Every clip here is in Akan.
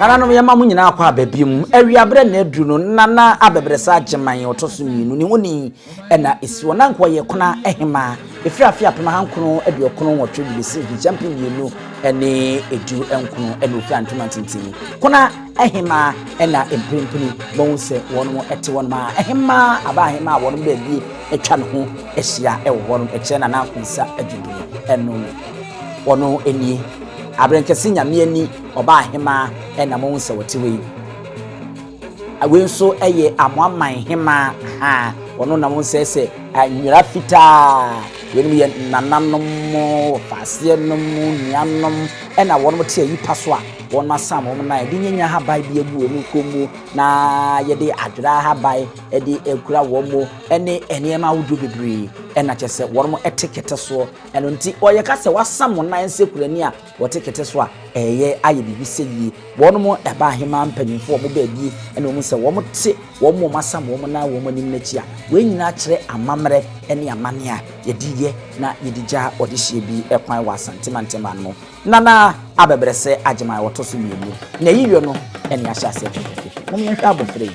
Nananom yema mu nyina akwa babiem awiabre na aduru no nana Abrebese Agyemang otoso minu ni woni na esi wona nko ye Kona Hemaa efirafia apema hankono aduokono wotwe bibese champion minu ene edu enkono ene ofia ntoma tintin Kona Hemaa na empempini bonse wono ete wono ma Hemaa aba Hemaa wono be bi etwa no ho ehia wono eche na na kunsa adudu eno wono eni Abrenkesi nyame ani oba Hemaa na mo nse wotewe awe nso eye amoaman Hemaa ha wono na mo nse se anwira fita yenum ye nananom fasie nom nuanom na wono te yipa so a wono asam wo na de nyanya ha bai bi abu emu komu na ye de adwira ha bai e de ekura wo mo ene enema wudu bebre na chese wono etikete so eno nti oye ka se wasam na ense kurani a wotikete so a eye aye bibi seyi wono mo eba Hemaa mpanyimfo mo baabi ene wo se wo mo te wo mo masam wo na wo mo nim nachi a we nyina kire amamre ene amane a yediye na yedija odihye bi ekwan wasantemantema no nana Abrebese Agyemang wotoso mienu na yiyo no ene ahya ase mo yehwa abofre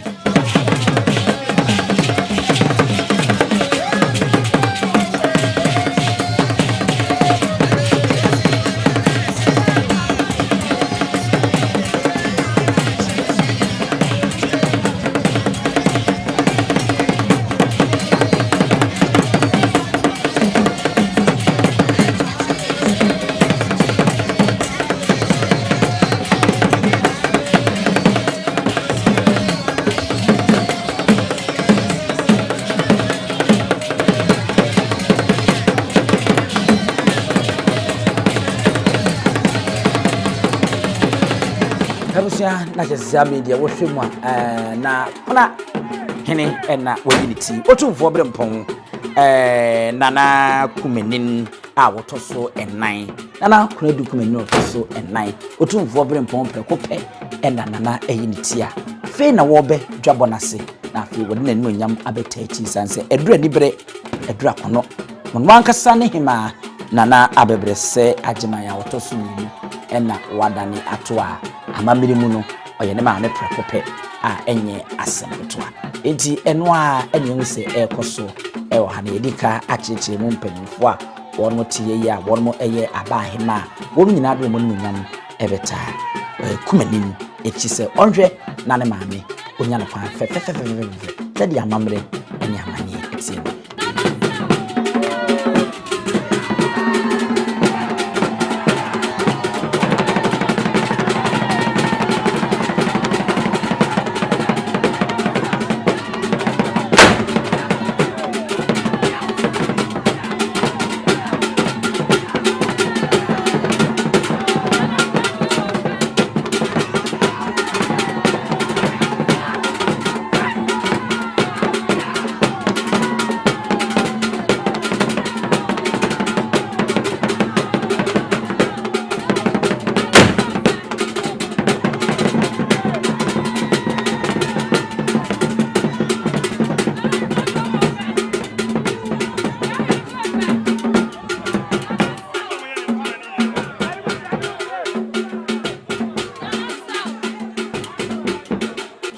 na jesa media wo hwemu na Konahene na wayiniti otumfo brempon nana kumenin a wotoso ennan nana kunadu kumenin wotoso ennan otumfo brempon prekope nana ayiniti a fe na wo be dwabonase na fe wode na nonyam abetachi sanse edura nibre edura kono monwa ankasa ne Hemaa nana Abrebese Agyemang wotoso minu na wadani atoa amamiri mu no oye ne ma me prekope a enye asemtoa enti eno a ene nse ekoso e wo ha na edika acheche mu mpanyimfo a wono tie ya wono eye aba Hemaa wono nyina do mo nyam ebeta kumanin echi se onhwe na ne maame onya no kwa fe tedi amamre ene amani etie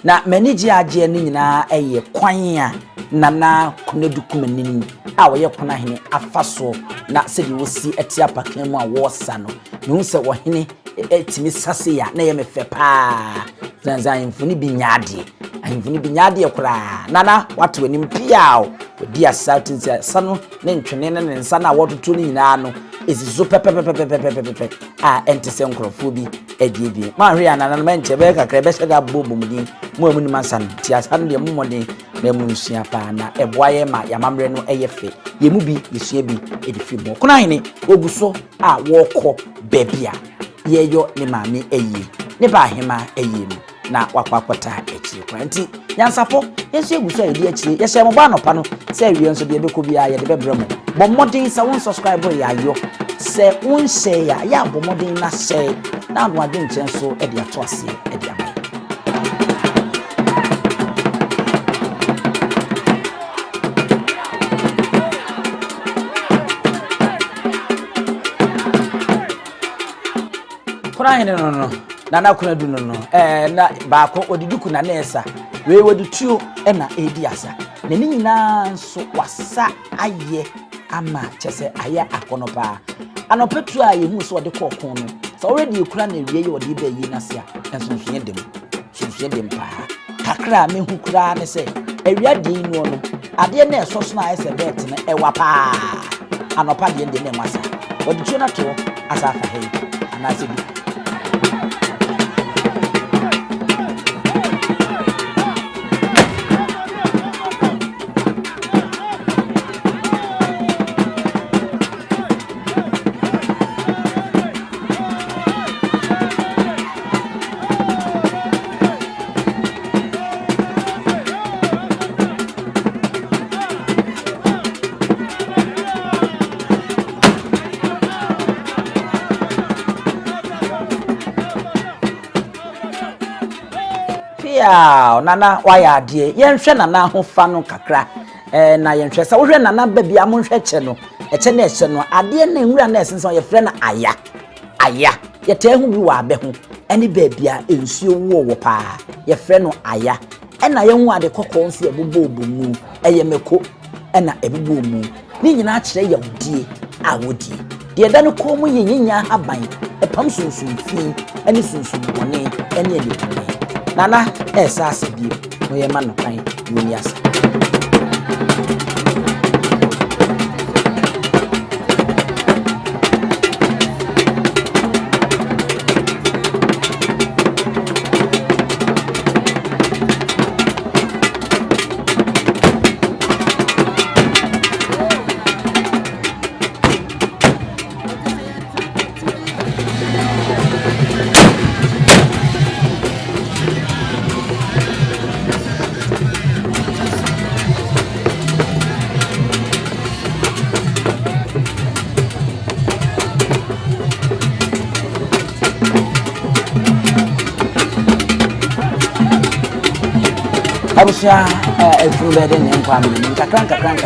na maniji agye ni nyina eye kwan a nana kunadu kumanin a woye Konahene afaso na sedi wosi etia pakan mu a wosa no hu se wo hene etimi sase ya na ye mefe pa zanzan mfuni bi nyaade kura nana watu anim pia odi asautin se sano ne ntwene ne nsa na wototo ni nyina no ezizo pepepepepepepepe a entese nkrofo bi edie bi ma hwe anana no menche be kakra be shega bobomudin mo amuni mansan ti asano de momodin na mu nsua pa na eboaye ma yamamre no eyefe yemu bi yesua bi edifi mo Konahene oguso a woko bebia yeyo ne maame eyi ne ba Hemaa eyi no na wakwakwata echi kwanti Nyansapo yesu eguso edi echi yehye mo ba no pa no se awie nso de ebeko bia ye de bebrem bomodin sa won subscribe ya yo se unse ya bomodin na se na adwade nchen so e de ato ase e de ama Konahene no nana kuna du no na baako odiduku na nesa we woditu na ediasa na ni nyina nso wasa aye ama chese aye akonopa anopetu a yehu so de kokon no so already ekura na wie ye odi ba yi na sia ensonso dem pa kakra me hu kura ne se awia de no no ade na esoso na ese bet na ewa pa anopa de ne masa oditu na to asa fa he anase bi nana waya die yenhwe nana ho fa no kakra na yenhwe sa wo hwe nana ba bia mo hwe che no eche na eche no ade na nwura na esenso ye frɛ na aya ye ta hu bi wa be ho ene ba bia ensuo wo pa ye frɛ no aya ena ye hu ade kokko nso ye bobo obomu eye meko ena ebubo mu ni nyina kyerɛ ye wodie a wodie de da no ko mu yinya haban epam sunsun fi ene sunsun bone ene ye bone nana esa asebie no ye ma no kan woni asa abusia efurubede ne nkwa me nkakran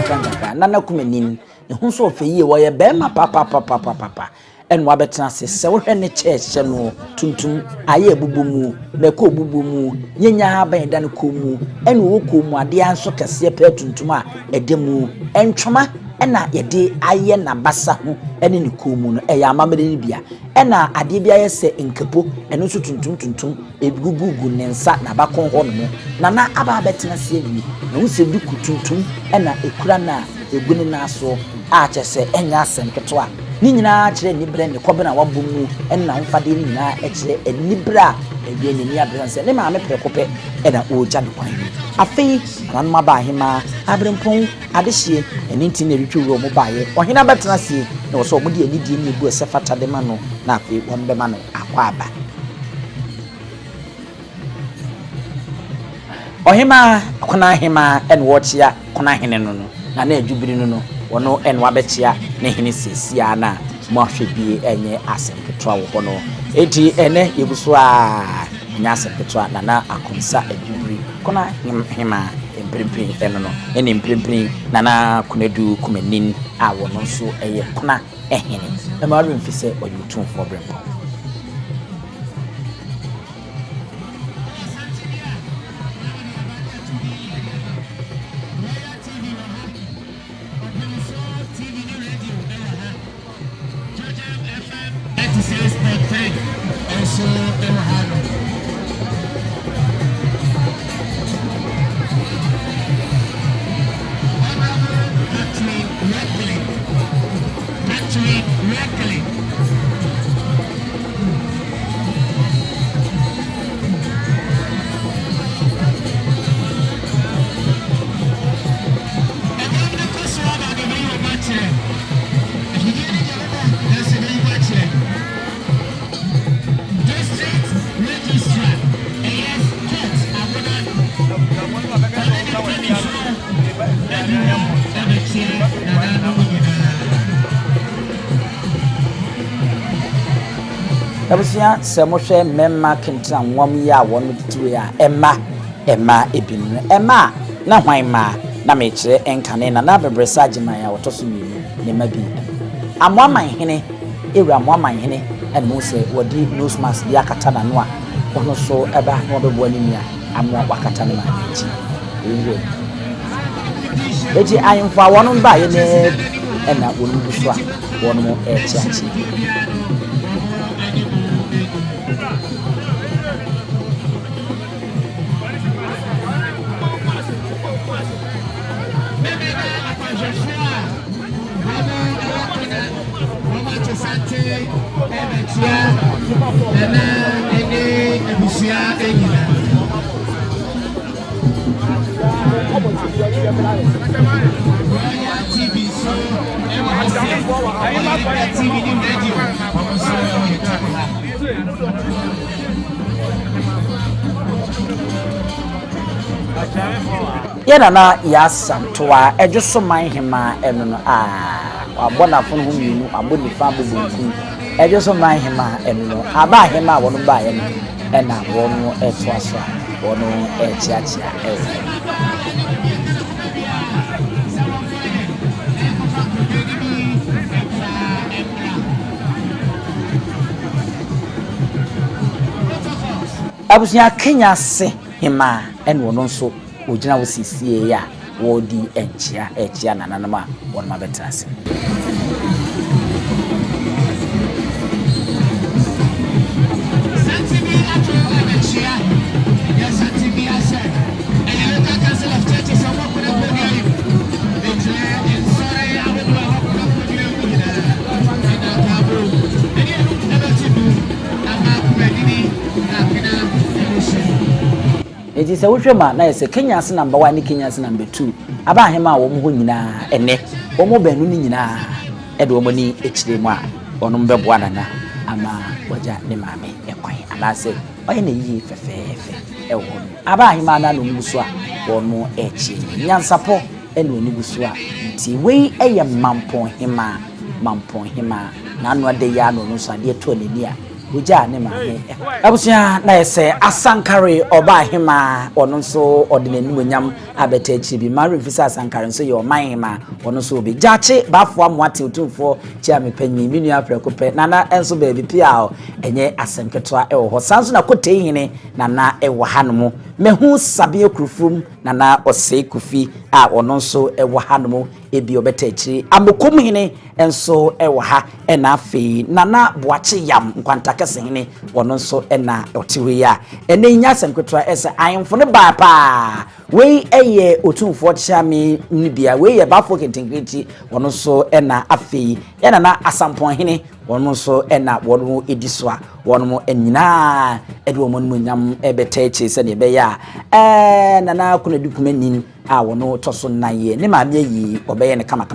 nana kumanin ehun so ofeyi wo ye be ma papa enu abetena se wo hwe ne church no tuntum aye ebubumu na ko obubumu nyenya ha ban dan ko mu enu wo ko mu ade anso kese pe tuntum a edemu entwoma ena yede aye na basa ho ene ne ko mu no eya amamede ni bia ena ade bia ye se nkepo eno so tuntum egugugu ne nsa na bakon ho no na aba betena se wi na wo se duku tuntum ena ekura na eguni na so a chese enya asem keto a ni nyina kire ni bre ne kobe na wabomu ena mfade ni nyina kire eni bra ewie ni abrese ne ma me prekope ena oja ne kwan afei ananma ba Hemaa abrempon adehie eni nti na ritwi wo mo baaye ohena betena se na wo so mo de ani die ni bu ese fata de ma no na afei wo mbe ma no akwa aba Hemaa Konahene en wochia Konahene no na adwubiri no wono en wabechia ne hene sesia na mo ahwebie enye asempetwa wo no eti ene yebuso a nya asempetwa na akonsa adwubiri Konahene emprempren eno no ene emprempren na kunedu kumanin a wono nso eye Konahene e ma ru mfise oyutum for brempo Abusia se mo hwe memma kentra nwam ya wono tituwe ya Emma ebinu Emma na hwan ma na me kire enkane na Abrebese Agyemang ya wotoso mienu ne ma bi amwaman hene ewura mo amanhene and mo se wodi nose mask dia kata na no a ono so eba no bebo ani amo wakata ne ma echi ewe eji ayimfa wono ba ye ne ena wonu buso a wono mo echi achi Yena na yasantoa ejoso man Hemaa eno no abona funu hu minu aboni fa bobonku ejoso man Hemaa eno no aba Hemaa wono ba ye no ena wono etoaso wono echiachia abusia Kenya se Hemaa eno wono so ojina wo sisie ya wodi enchia nananama won ma betrase It is a wushema na yese Kenya se number 1 ni Kenya se number 2 aba Hemaa wo mo ho nyina ene wo mo banu ni nyina e de wo ni echire mu a ono mbeboa nana ama waja ne maame ekwan ana se oye na yi fefefe e wo aba Hemaa na no musu a wo no echi Nyansapo e no ni busu a nti wei eye mampon Hemaa na anu ade ya no so ade to ne ni a uja ne maame abusia na yese asankare oba Hemaa ono so odinani monyam abetachi bi mari fisa asankare nso ye oman Hemaa ono so obi jache bafo amoate otumfo chia mepanyi minu aprekope nana enso baby pia enye asemketoa ewo ho sanso na kote hine nana ewo hanom mehu sabe kurufum nana ose kufi a ono so ewo hanom ebi obetachi amokom hine enso ewo ha ena afi nana boache yam nkwanta hene wono so ena otiwe ya ene nya semketwa ese ayemfo ne ba pa wei eye otumfo chame nibia wei ye bafo kentinkriti wono so ena afi ena na asampon hene wono so ena wono edisoa wono mo enyina edwo mo nyam ebetachi se ne be ya nana kuna dukumanin a wono toso naye ne maame yi obeye ne kama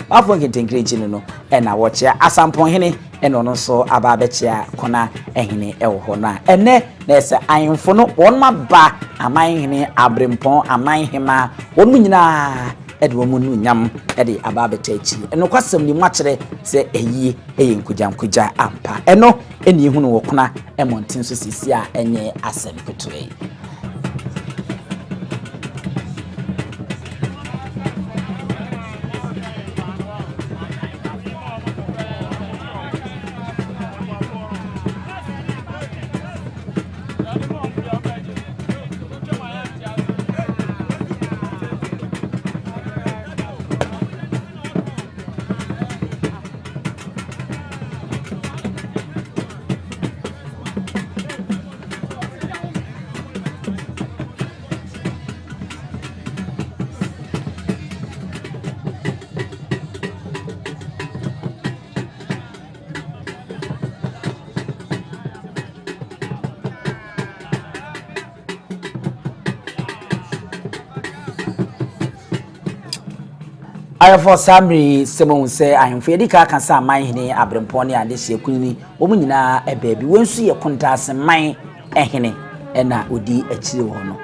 bafo kentinkriti no ena woche asampon hene eno no so aba bechia kona ehene ewo ho na ene na ese ayemfo no won maba aman hene abrempon aman Hemaa won nyina edwo mu nyam ede aba betachi eno kwasem ni mwakere se eyi nkuja ampa eno eni hunu wo kona emontin so sisi a enye asem ketue ayefo samri semon se ahemfo edika kan sa man hene abrempon ne ade hye kunini wo nyina ebaabi wensu ye kontase man ehene ena odi akire wo no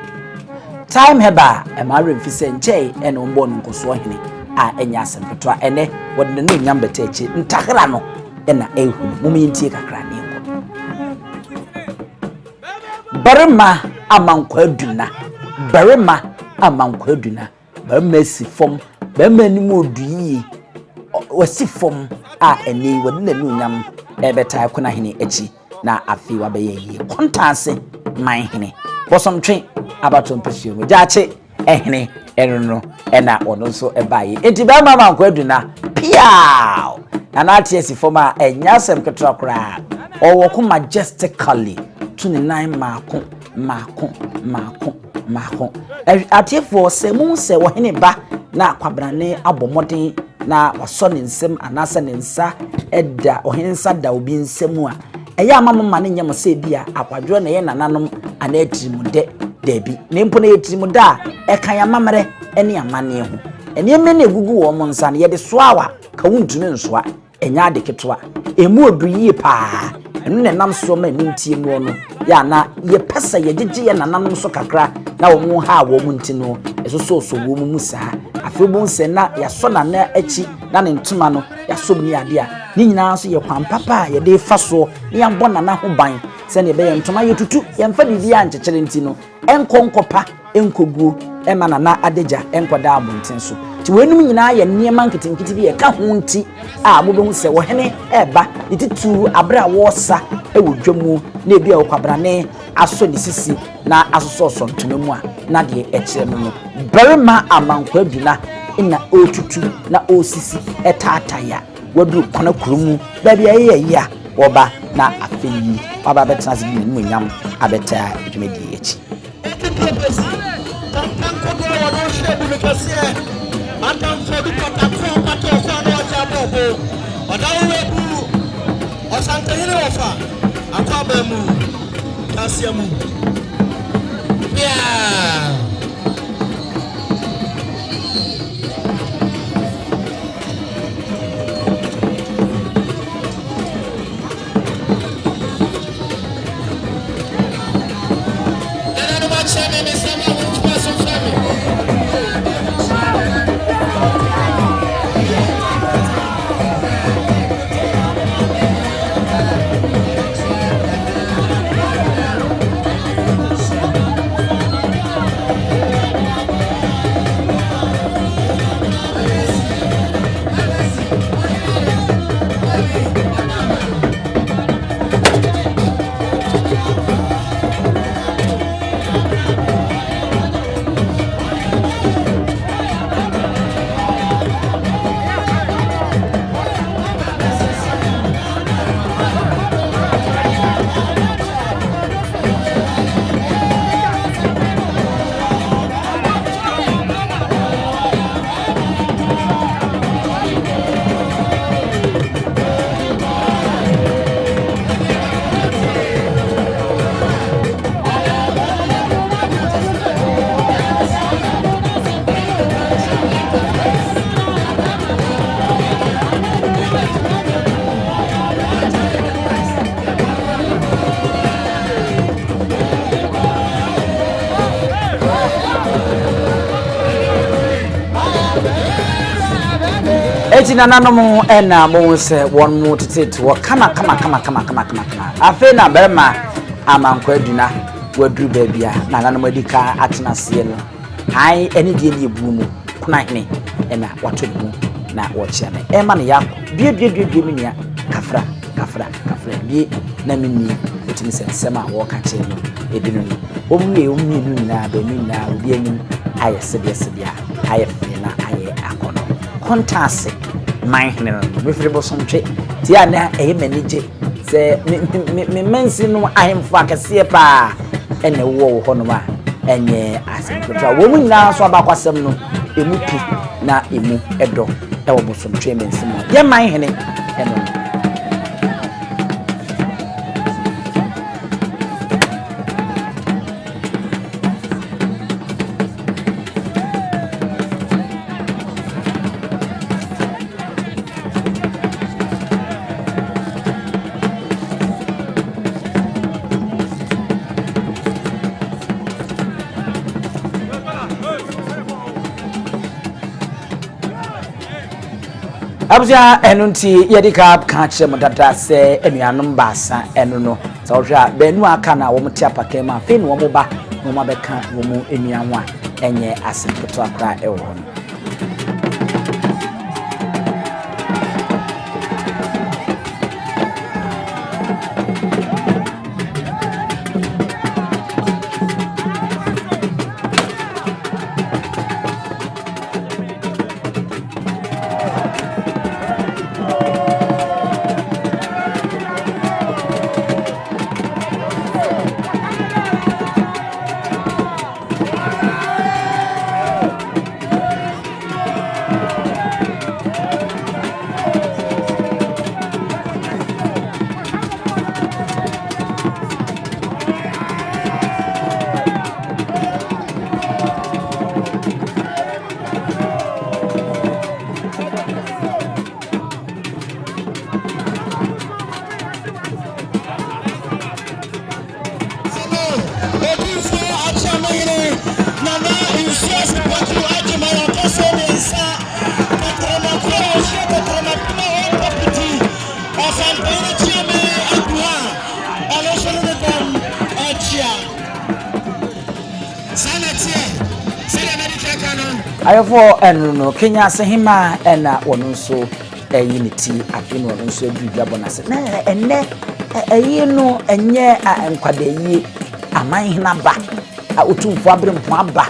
time heba emare mfise nche ena ombo no nkoso hene a enya asempetwa ene wode ne nyam betachi ntakra no ena ehu mumintie kakra ne ko barima amankwaduna barima si fom bema ni moduyi wasi fom a eni wodi na nunyam ebeta Konahene echi na afi wa beye yi kontase man hene bosomtwe abato mpesio mu jache ehene enono ena ono nso ebaye enti ba mama kwadu na piao na na atiesi foma enyasem ketra kra owo ko majestically tuni nine mako atiefo se mu se wo hene ba na kwabrane abomoden na waso ne nsem anase ne nsa eda ohensa da obi nsemu a eya amamma ne nyam se bia akwadwo na ye nananom ana etirimu de debi ne mpo na etirimu da ekan ya mamre ene amane ho ene eme na egugu wo mo nsa ne ye de soawa ka wuntumi nsoa enya de ketwa emu odu yie pa enu ne nam so ma nintie mu no ya na ye pesa ye gege ye nananom so kakra na wo mu ha wo mu ntino eso so wo mu musa afebu nse na ya so na na achi na ne ntuma no ya so ni ade a ni nyina so ye kwan papa ye de fa so ni ya mbona na ho ban se ne be ye ntuma ye tutu ye mfa bibi a nchekere ntino enkonkopa enkogu ema na adeja enkoda abunten so ti wenum nyina ye niema nkitinkiti bi ye ka ho nti a mobehu se wo hene eba ititu abra wosa ewo dwamu na ebi a okwabrane aso ni sisi na asoso ntuma mu a na de ekire no berima amankwa aduna ina otutu na osisi etataya wadu kona kurumu baby aye ya oba na afeyi baba betena se ni munyam abeta dwumedi echi eti nananom ena mo se won mu tete wo kama afi na berma amankwa aduna wadru babia nananom adika atenase no hai eni die ne ebu mu Konahene ena wato mu na wo chiame ema ne yakọ bie minia kafra bie na minni otimi se sema wo ka che no ebinu no omni nu na be nu na obi anim aye sebia aye fe na aye akono kontase man hene me firi bosomtwe ti ana eye manije se me mensi no ahemfo akese pa ene wo ho no ma enye asemkota wo mu nyina so abakwasem no emu pi na emu edo e wo bosomtwe mensi mo ye man hene eno Abja enunti yedika kache mudada se enuanom baasa enu no sa ohwa benu aka na wo mtia pake ma fe no wo ba wo ma beka wo mu enuanwo a enye asempeto akra ewo no Nana insias patu Agyemang koso mensa patrona koso patrona kuma property asampere chiame Appiah alosoro de dam achia sanatie sele medika kano ayefo eno Kenya se Hemaa ena wono nso unity afino wono nso adudwa bonase na enne eyi no enye enkwadayi aman hina ba otumfo abrempo aba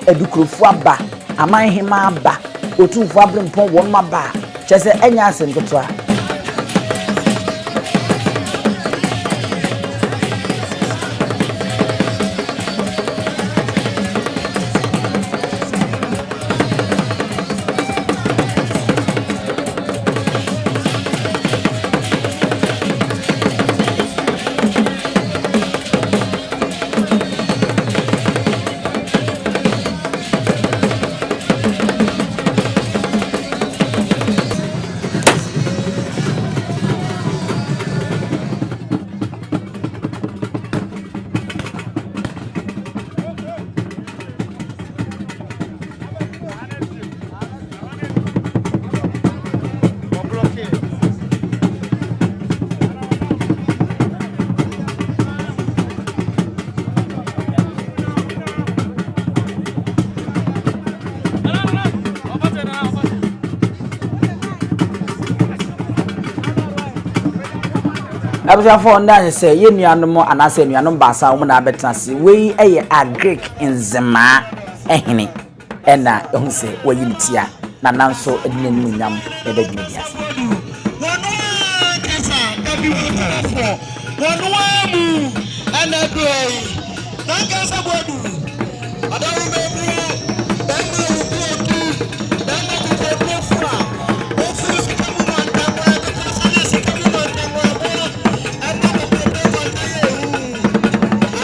edukrofo aba aman Hemaa aba otumfo abrempo won aba chese enya asentotoa Abusafo ndan se ye nuanom anase nuanom baasa wo na betenase we eye agric nzema ehene ena ehun se wo yinitia na nanso edinenu nyam edadwumedia Wonuamu anadoi nankasa bodu adawu mebu dangu ubuotu dangu kuteprofura ofu sikamu mantamwa kasanya sikamu mantamwa anamu kuteprofura tayehu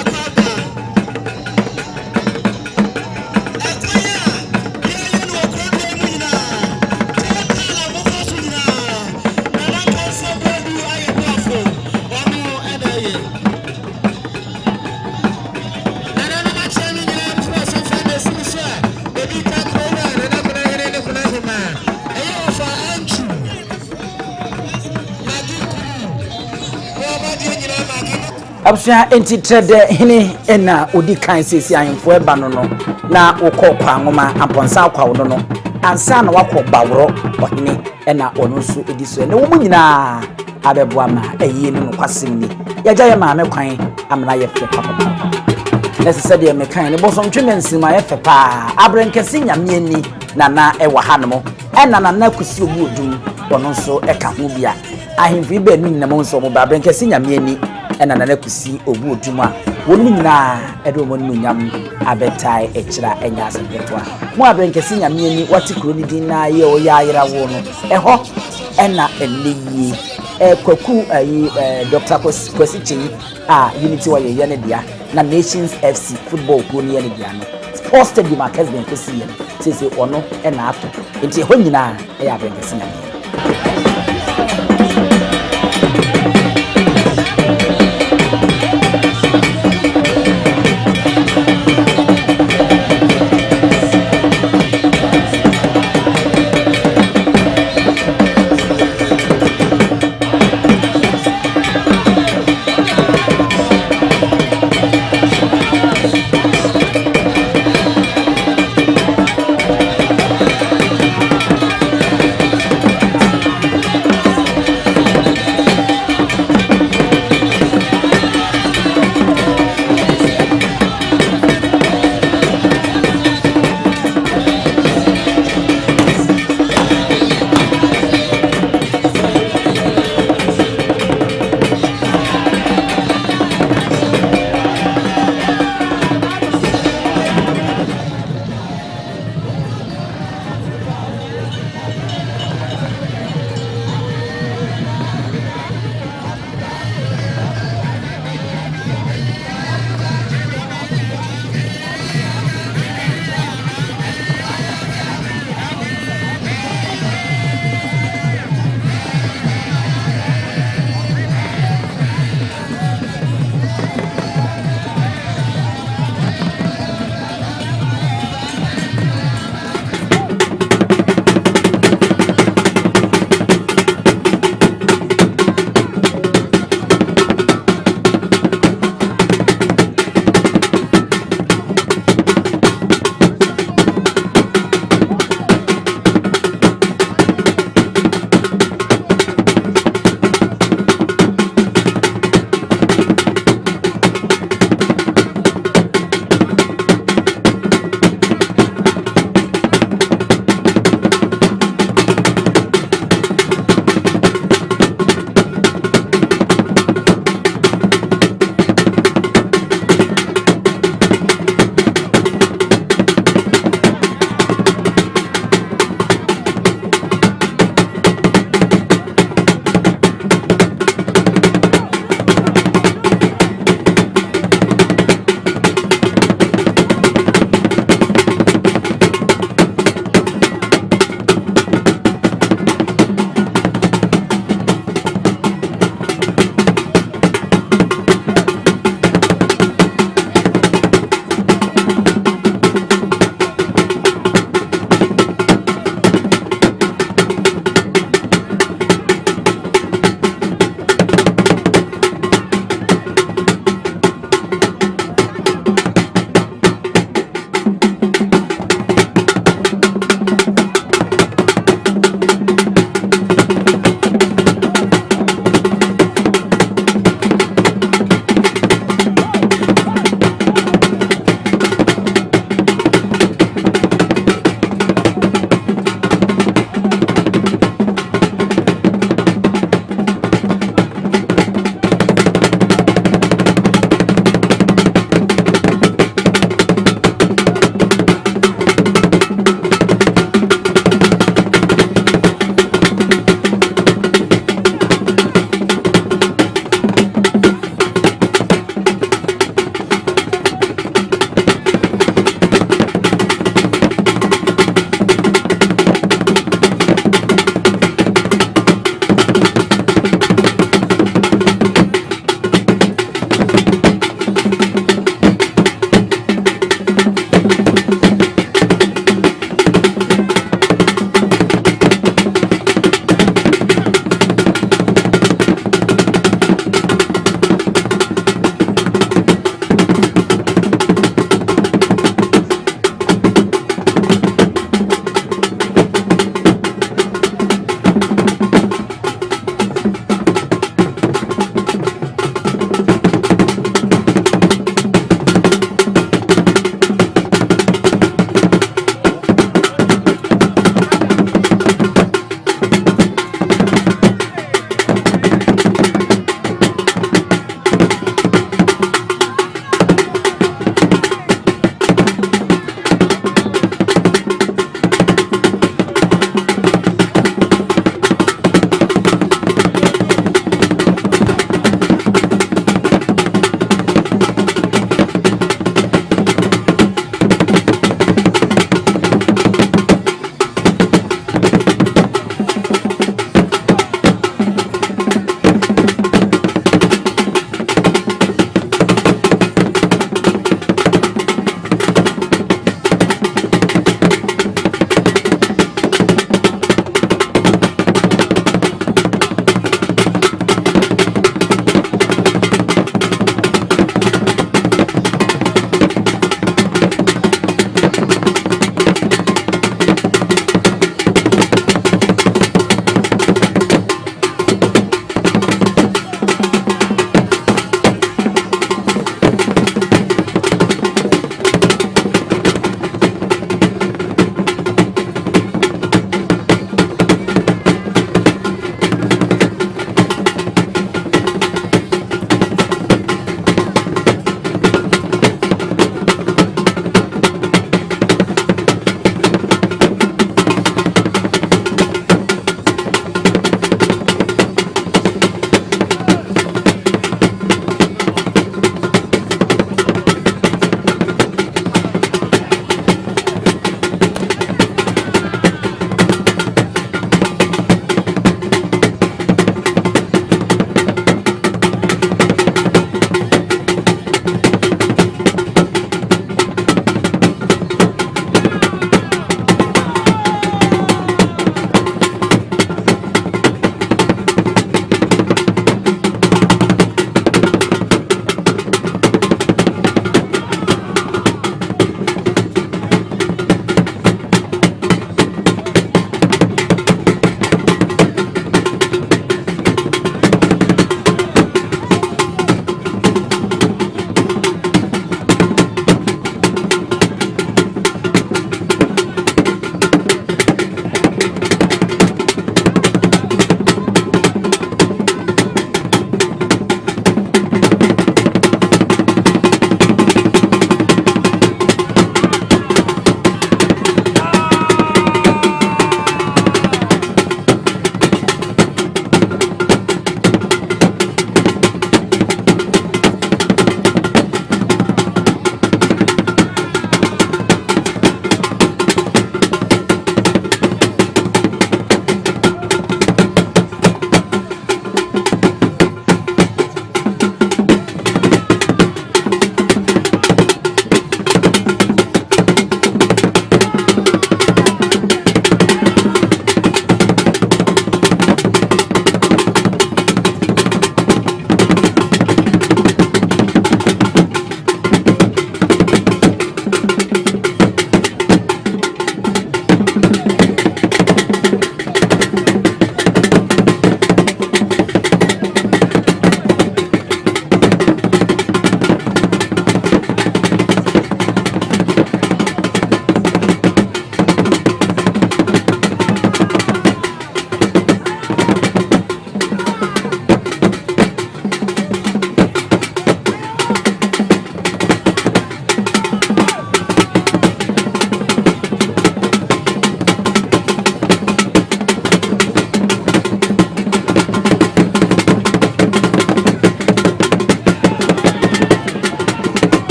akaba akaya yeyenu okronde mwina tekala mufasu nina nanankasa bodu ayebafo onu edaye abusha enti trade hene ena odi kan sesi ayemfo eba no na wokọ kwa ngoma amponsa akwa wo no ansa na wakọ bawro ohene ena ono nso edi so na wo nyina abeboa ma eyi no kwasem ni yaja ye ma me kwan amna ye fe papa necessary de me kan ne bosom twemensim ma ye fe pa abrenkesi nyame ni nana ewa hanmo ena nana kusi obu odum ono nso eka ho bia ahemfi be nu nyina mo nso mo ba abrenkesi nyame ni ena nana kusi obu odum a wonu nyina edo mo nu nyam abetai echira enya asempetwa mo abrenkesi nyame ni watikro ni din na ye o ya ayira wo no eho ena enyi kwaku ayi Dr. Kwesi Chinyi unity wa ye ne dia na Nations FC football ko ne ye ne dia no sports stadium akes ben kwesi ye sese ono ena ato enti ho nyina ya abrenkesi nyame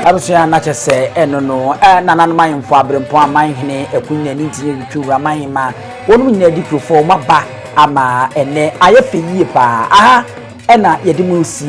abusua na chese eno no nanan manfo abrempo amanhene ekunya ni ntie twura manhema wonu nyina di profo maba ama ene ayefe yie pa aha ena yedi mu si